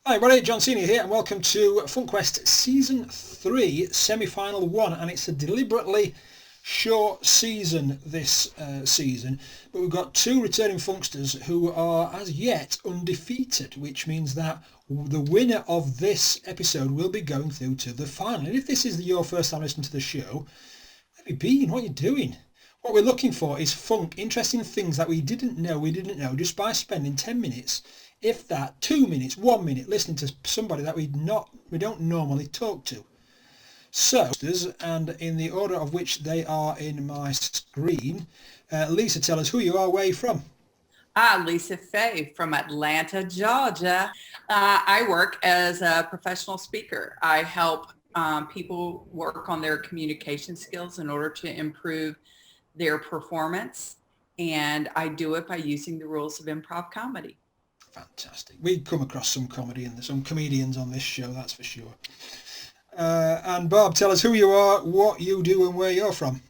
Hi everybody, John Senior here and welcome to FunkQuest Season 3, Semi-Final 1, and it's a deliberately short season this season, but we've got two returning Funksters who are as yet undefeated, which means that the winner of this episode will be going through to the final. And if this is your first time listening to the show, where have you been? What are you doing? What we're looking for is funk, interesting things that we didn't know just by spending 10 minutes, if that, 2 minutes, 1 minute, listening to somebody that we don't normally talk to. So, and in the order of which they are in my screen, Lisa, tell us who you are, where you're from. Lisa Faye from Atlanta, Georgia. I work as a professional speaker. I help people work on their communication skills in order to improve their performance, and I do it by using the rules of improv comedy. Fantastic. We come across some comedy and some comedians on this show, that's for sure. And Barb, tell us who you are, what you do, and where you're from.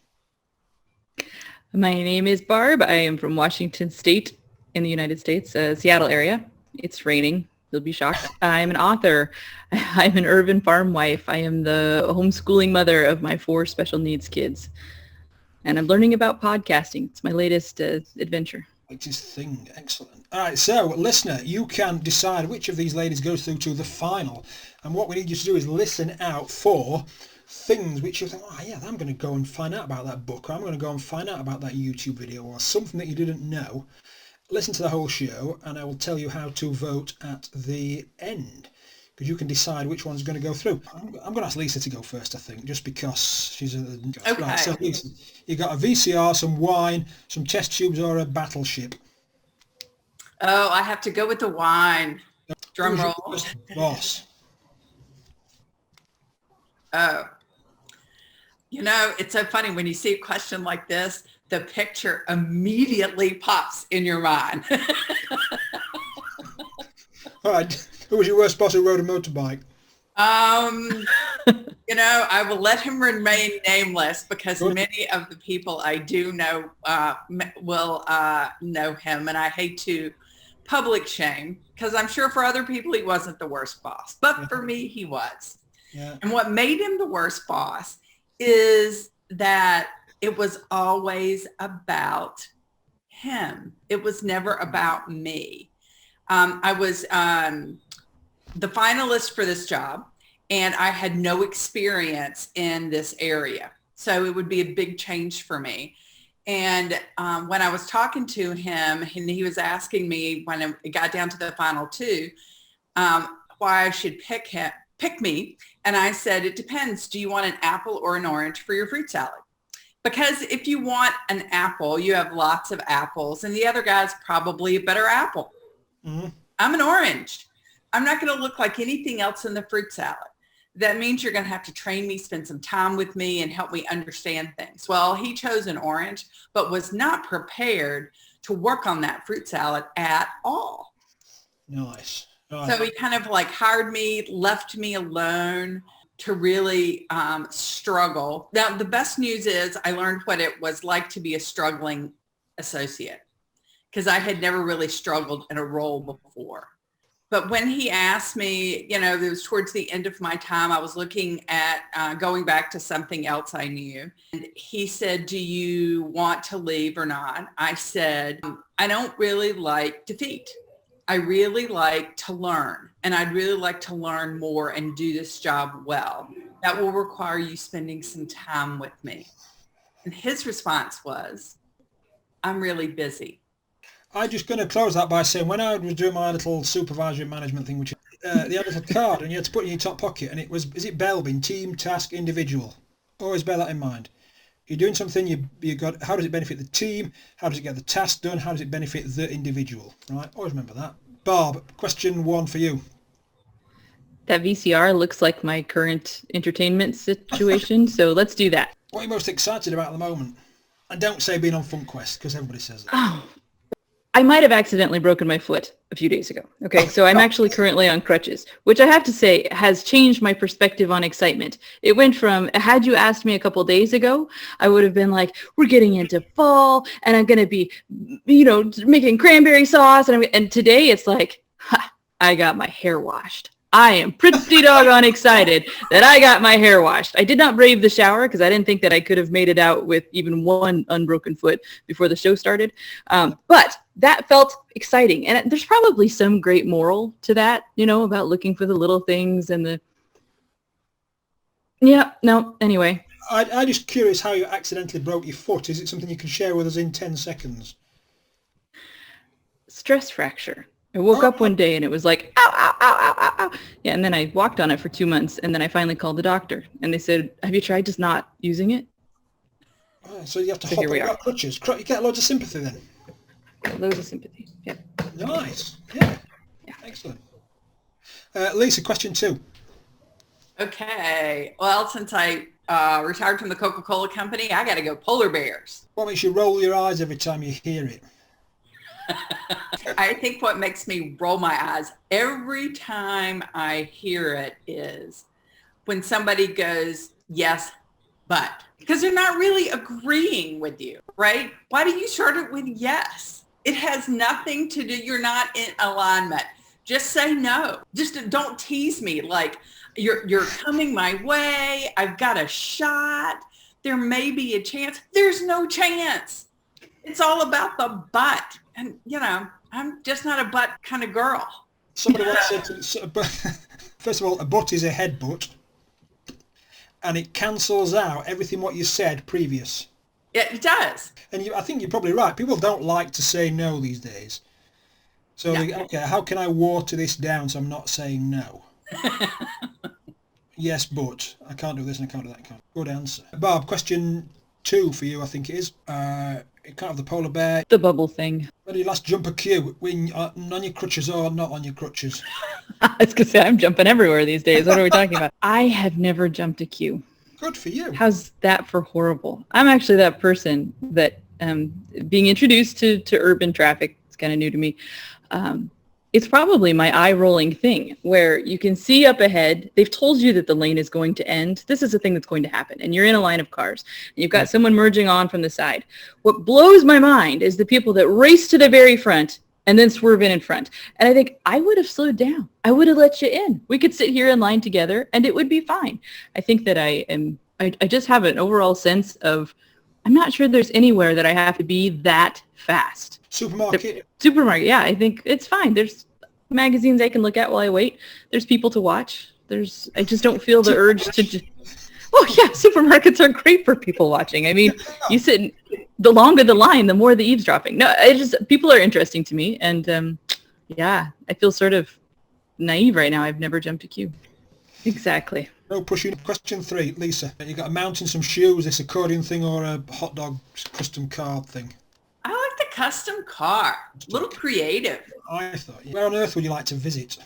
My name is Barb. I am from Washington State in the United States, Seattle area. It's raining. You'll be shocked. I'm an author. I'm an urban farm wife. I am the homeschooling mother of my 4 special needs kids. And I'm learning about podcasting. It's my latest adventure. Latest thing. Excellent. All right, so listener, you can decide which of these ladies goes through to the final. And what we need you to do is listen out for things which you think, oh yeah, I'm going to go and find out about that book, or I'm going to go and find out about that YouTube video, or something that you didn't know. Listen to the whole show, and I will tell you how to vote at the end, because you can decide which one's going to go through. I'm going to ask Lisa to go first, I think, just because she's a... Okay. Right, so Lisa, you got a VCR, some wine, some test tubes, or a battleship? Oh, I have to go with the wine. Drum roll. Boss. Oh. You know, it's so funny when you see a question like this, the picture immediately pops in your mind. All right. Who was your worst boss who rode a motorbike? You know, I will let him remain nameless because many of the people I do know will know him, and I hate to public shame because I'm sure for other people he wasn't the worst boss, but for me he was. Yeah. And what made him the worst boss is that it was always about him. It was never about me. I was the finalist for this job, and I had no experience in this area. So it would be a big change for me. And when I was talking to him, and he was asking me when it got down to the final 2, why I should pick me. And I said, it depends. Do you want an apple or an orange for your fruit salad? Because if you want an apple, you have lots of apples, and the other guy's probably a better apple. Mm-hmm. I'm an orange. I'm not going to look like anything else in the fruit salad. That means you're going to have to train me, spend some time with me, and help me understand things. Well, he chose an orange, but was not prepared to work on that fruit salad at all. Nice. So he kind of like hired me, left me alone to really struggle. Now, the best news is I learned what it was like to be a struggling associate, because I had never really struggled in a role before. But when he asked me, you know, it was towards the end of my time, I was looking at going back to something else I knew. And he said, do you want to leave or not? I said, I don't really like defeat. I really like to learn, and I'd really like to learn more and do this job well. That will require you spending some time with me. And his response was, I'm really busy. I'm just going to close that by saying when I was doing my little supervisory management thing, which they had a little card and you had to put it in your top pocket, and it was, is it Belbin, team, task, individual? Always bear that in mind. You're doing something, you got, how does it benefit the team? How does it get the task done? How does it benefit the individual? Right? Always remember that. Barb, question 1 for you. That VCR looks like my current entertainment situation, so let's do that. What are you most excited about at the moment? And don't say being on FunkQuest, because everybody says that. Oh, I might have accidentally broken my foot a few days ago. Okay, so I'm actually currently on crutches, which I have to say has changed my perspective on excitement. It went from, had you asked me a couple days ago, I would have been like, we're getting into fall and I'm going to be, you know, making cranberry sauce. And today it's like, I got my hair washed. I am pretty doggone excited that I got my hair washed. I did not brave the shower because I didn't think that I could have made it out with even one unbroken foot before the show started. But that felt exciting. And there's probably some great moral to that, about looking for the little things and the... Yeah, no, anyway. I'm just curious how you accidentally broke your foot. Is it something you can share with us in 10 seconds? Stress fracture. I woke up one day and it was like, ow, ow, ow, ow, ow, ow. Yeah, and then I walked on it for 2 months, and then I finally called the doctor, and they said, have you tried just not using it? Oh, so you have to hop on your crutches. You get loads of sympathy then? Loads of sympathy, yeah. Nice, yeah. Excellent. Lisa, question 2. Okay, well, since I retired from the Coca-Cola company, I got to go polar bears. What makes you roll your eyes every time you hear it? I think what makes me roll my eyes every time I hear it is when somebody goes, yes, but. Because they're not really agreeing with you, right? Why do you start it with yes? It has nothing to do, you're not in alignment. Just say no. Just don't tease me like you're coming my way. I've got a shot. There may be a chance. There's no chance. It's all about the butt. And, I'm just not a butt kind of girl. Somebody once said, first of all, a butt is a headbutt, and it cancels out everything what you said previous. Yeah, it does. And I think you're probably right. People don't like to say no these days. So, okay, how can I water this down so I'm not saying no? Yes, but I can't do this and I can't do that. Good answer. Barb, question 2 for you, I think it is. You can't have the polar bear. The bubble thing. When did you last jump a queue? On your crutches or not on your crutches? I was going to say, I'm jumping everywhere these days. What are we talking about? I have never jumped a queue. Good for you. How's that for horrible? I'm actually that person that being introduced to urban traffic, it's kind of new to me. It's probably my eye-rolling thing where you can see up ahead. They've told you that the lane is going to end. This is a thing that's going to happen. And you're in a line of cars. And you've got someone merging on from the side. What blows my mind is the people that race to the very front and then swerve in front. And I think, I would have slowed down. I would have let you in. We could sit here in line together and it would be fine. I think that I just have an overall sense of, I'm not sure there's anywhere that I have to be that fast. Supermarket, yeah. I think it's fine. There's magazines I can look at while I wait. There's people to watch. I just don't feel the urge to. Oh yeah, supermarkets are great for people watching. I mean, you sit. The longer the line, the more the eavesdropping. No, people are interesting to me, and yeah, I feel sort of naive right now. I've never jumped a queue. Exactly. No pushing. Question 3, Lisa. You got a mountain, some shoes, this accordion thing, or a hot dog custom card thing? I like the custom car. A little creative. I thought. Where on earth would you like to visit?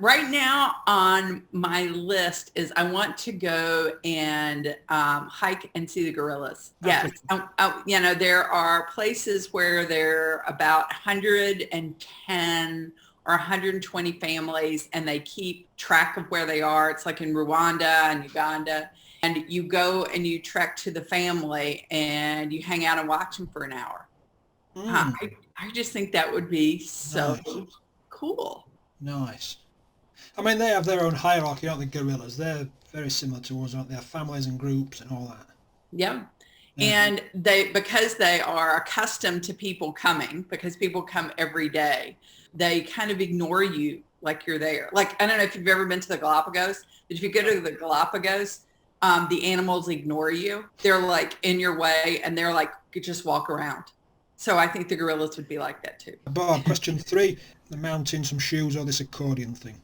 Right now on my list is I want to go and hike and see the gorillas. Yes. There are places where there are about 110 or 120 families, and they keep track of where they are. It's like in Rwanda and Uganda. And you go and you trek to the family and you hang out and watch them for an hour. I just think that would be so cool. Nice. I mean, they have their own hierarchy, aren't they, gorillas? They're very similar to us, aren't they? They have families and groups and all that. Yeah. And because they are accustomed to people coming, because people come every day, they kind of ignore you like you're there. Like, I don't know if you've ever been to the Galapagos, but if you go to the Galapagos, the animals ignore you. They're like in your way and they're like, you just walk around. So I think the gorillas would be like that too. Barb, question 3, the mountain, some shoes, or this accordion thing?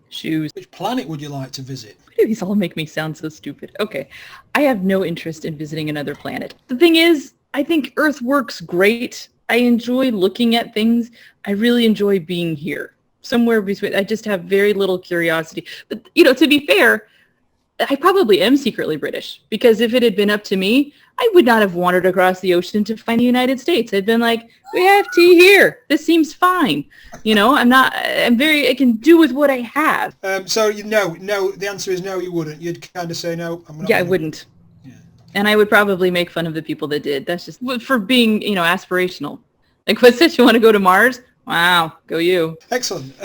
Shoes. Which planet would you like to visit? Why do these all make me sound so stupid? Okay, I have no interest in visiting another planet. The thing is, I think Earth works great. I enjoy looking at things. I really enjoy being here. Somewhere between, I just have very little curiosity. But, to be fair, I probably am secretly British, because if it had been up to me, I would not have wandered across the ocean to find the United States. I'd been like, we have tea here. This seems fine. I can do with what I have. So no, the answer is no, you wouldn't. You'd kind of say no. I wouldn't. Yeah. And I would probably make fun of the people that did. That's just for being, aspirational. Like, what says you want to go to Mars? Wow, go you. Excellent.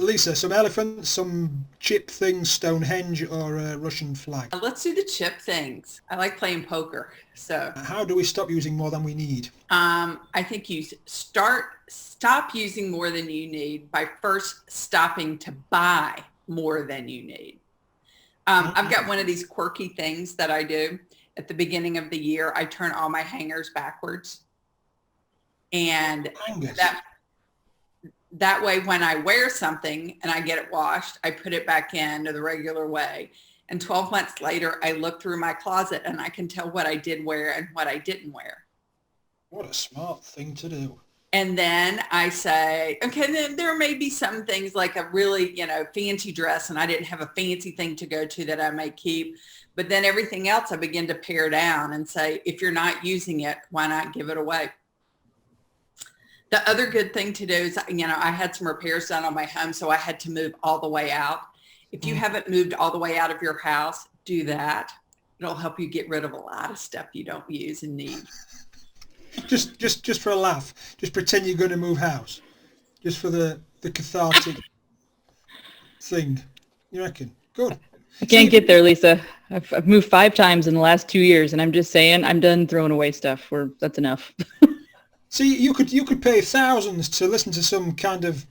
Lisa, some elephants, some chip things, Stonehenge, or a Russian flag? Let's do the chip things. I like playing poker. So How do we stop using more than we need? I think you stop using more than you need by first stopping to buy more than you need. I've got one of these quirky things that I do at the beginning of the year. I turn all my hangers backwards. And that way, when I wear something and I get it washed, I put it back in the regular way. And 12 months later, I look through my closet and I can tell what I did wear and what I didn't wear. What a smart thing to do. And then I say, okay, then there may be some things like a really, fancy dress, and I didn't have a fancy thing to go to that I may keep. But then everything else, I begin to pare down and say, if you're not using it, why not give it away? The other good thing to do is, I had some repairs done on my home, so I had to move all the way out. If you haven't moved all the way out of your house, do that. It'll help you get rid of a lot of stuff you don't use and need. Just for a laugh. Just pretend you're going to move house. Just for the cathartic thing. You reckon? Good. I can't get there, Lisa. I've moved 5 times in the last 2 years, and I'm just saying I'm done throwing away stuff. That's enough. See, you could pay thousands to listen to some kind of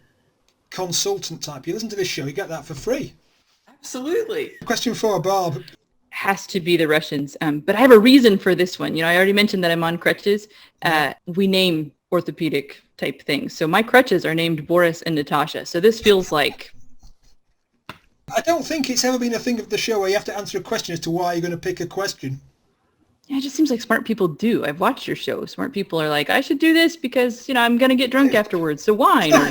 consultant type. You listen to this show, you get that for free. Absolutely. Question 4, Barb. Has to be the Russians. But I have a reason for this one. I already mentioned that I'm on crutches. We name orthopedic type things. So my crutches are named Boris and Natasha. So this feels like... I don't think it's ever been a thing of the show where you have to answer a question as to why you're going to pick a question. Yeah, it just seems like smart people do. I've watched your show. Smart people are like, I should do this because, I'm going to get drunk afterwards. So wine or,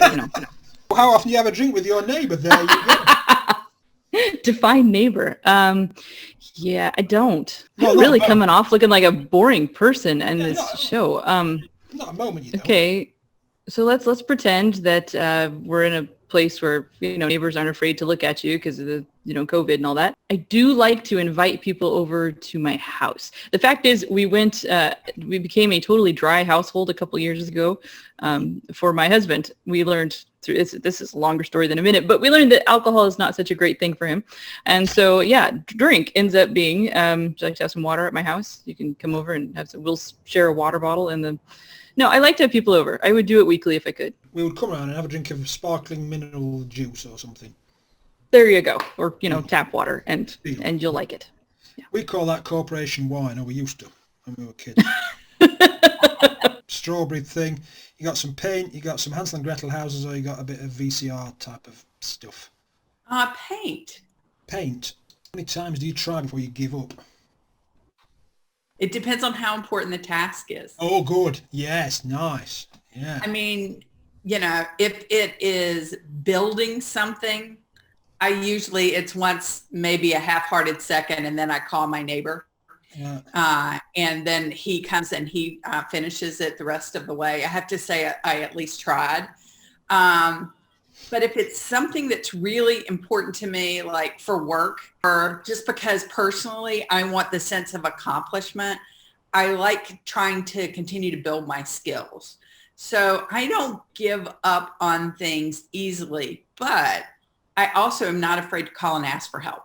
How often do you have a drink with your neighbour? There you go. Define neighbor. Yeah, I don't. No, I'm really coming off looking like a boring person in this show. Not a moment, you don't. Okay, so let's pretend that we're in a place where neighbors aren't afraid to look at you because of the COVID and all that. I do like to invite people over to my house. The fact is, we became a totally dry household a couple years ago. For my husband, we learned through this is a longer story than a minute, but we learned that alcohol is not such a great thing for him. And so, drink ends up being, would you like to have some water at my house? You can come over and we'll share a water bottle. No, I like to have people over. I would do it weekly if I could. We would come around and have a drink of sparkling mineral juice or something. There you go. Or, tap water, and you'll like it. Yeah. We call that corporation wine, or we used to when we were kids. Strawberry thing. You got some paint, you got some Hansel and Gretel houses, or you got a bit of VCR type of stuff. Paint. Paint. How many times do you try before you give up? It depends on how important the task is. Oh, good. Yes, nice. Yeah. I mean, if it is building something, it's once maybe a half-hearted second, and then I call my neighbor. Yeah. And then he comes and he finishes it the rest of the way. I have to say I at least tried. But if it's something that's really important to me, like for work, or just because personally I want the sense of accomplishment, I like trying to continue to build my skills. So I don't give up on things easily, but I also am not afraid to call and ask for help.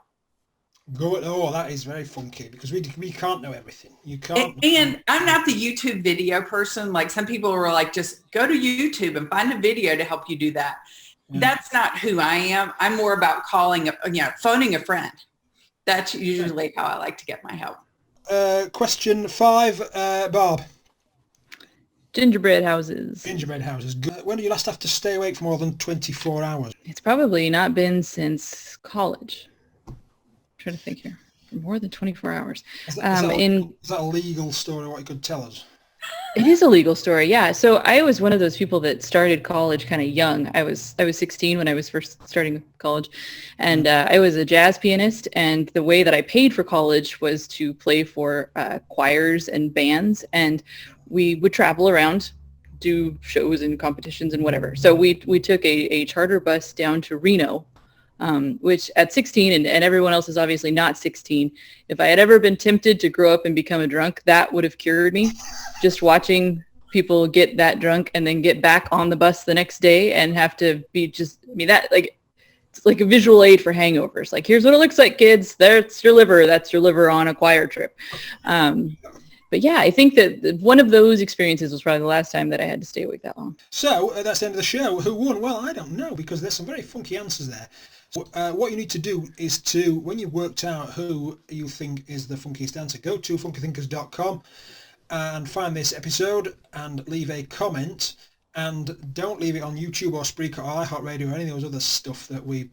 Good. Oh, that is very funky because we can't know everything. You can't. And I'm not the YouTube video person. Like some people are like, just go to YouTube and find a video to help you do that. Yeah. That's not who I am. I'm more about phoning a friend. That's usually how I like to get my help. Question 5, Barb. Gingerbread houses. Gingerbread houses. Good. When did you last have to stay awake for more than 24 hours? It's probably not been since college. I'm trying to think here. For more than 24 hours. Is that a legal story, what you could tell us? It is a legal story, yeah. So I was one of those people that started college kind of young. I was 16 when I was first starting college, and I was a jazz pianist, and the way that I paid for college was to play for choirs and bands, and we would travel around, do shows and competitions and whatever. So we took a charter bus down to Reno, which at 16, and everyone else is obviously not 16, if I had ever been tempted to grow up and become a drunk, that would have cured me. Just watching people get that drunk and then get back on the bus the next day and have to be it's like a visual aid for hangovers. Like, here's what it looks like, kids. That's your liver. That's your liver on a choir trip. But yeah, I think that one of those experiences was probably the last time that I had to stay awake that long. So that's the end of the show. Who won? Well, I don't know, because there's some very funky answers there. So, what you need to do is to, when you've worked out who you think is the funkiest answer, go to FunkyThinkers.com and find this episode and leave a comment. And don't leave it on YouTube or Spreaker or iHeartRadio or any of those other stuff that you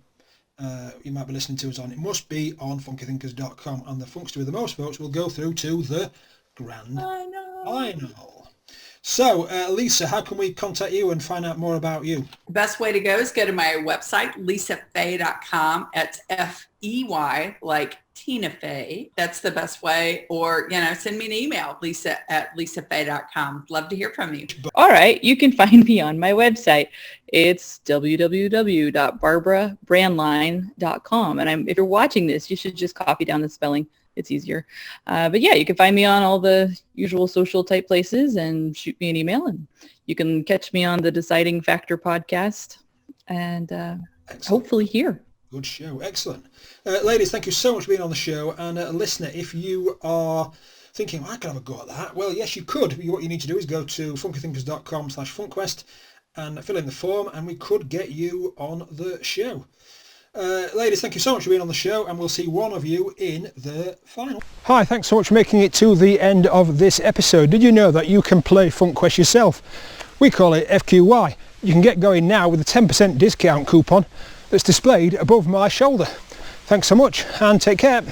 might be listening to us on. It must be on FunkyThinkers.com, and the funkster with the most votes will go through to the grand final. So, Lisa, how can we contact you and find out more about you? The best way to go is go to my website, lisafey.com. It's F-E-Y, like Tina Fey. That's the best way. Or, send me an email, lisa@lisafey.com. Love to hear from you. All right. You can find me on my website. It's www.barbarabraendlein.com. And if you're watching this, you should just copy down the spelling. It's easier. But yeah, you can find me on all the usual social type places and shoot me an email, and you can catch me on the Deciding Factor podcast and hopefully here. Good show. Excellent. Ladies, thank you so much for being on the show. And listener, if you are thinking, I could have a go at that, well, yes, you could. What you need to do is go to FunkyThinkers.com/FunkQuest and fill in the form, and we could get you on the show. Ladies, thank you so much for being on the show, and we'll see one of you in the final. Hi, thanks so much for making it to the end of this episode. Did you know that you can play FunkQuest yourself? We call it FQY. You can get going now with a 10% discount coupon that's displayed above my shoulder. Thanks so much, and take care.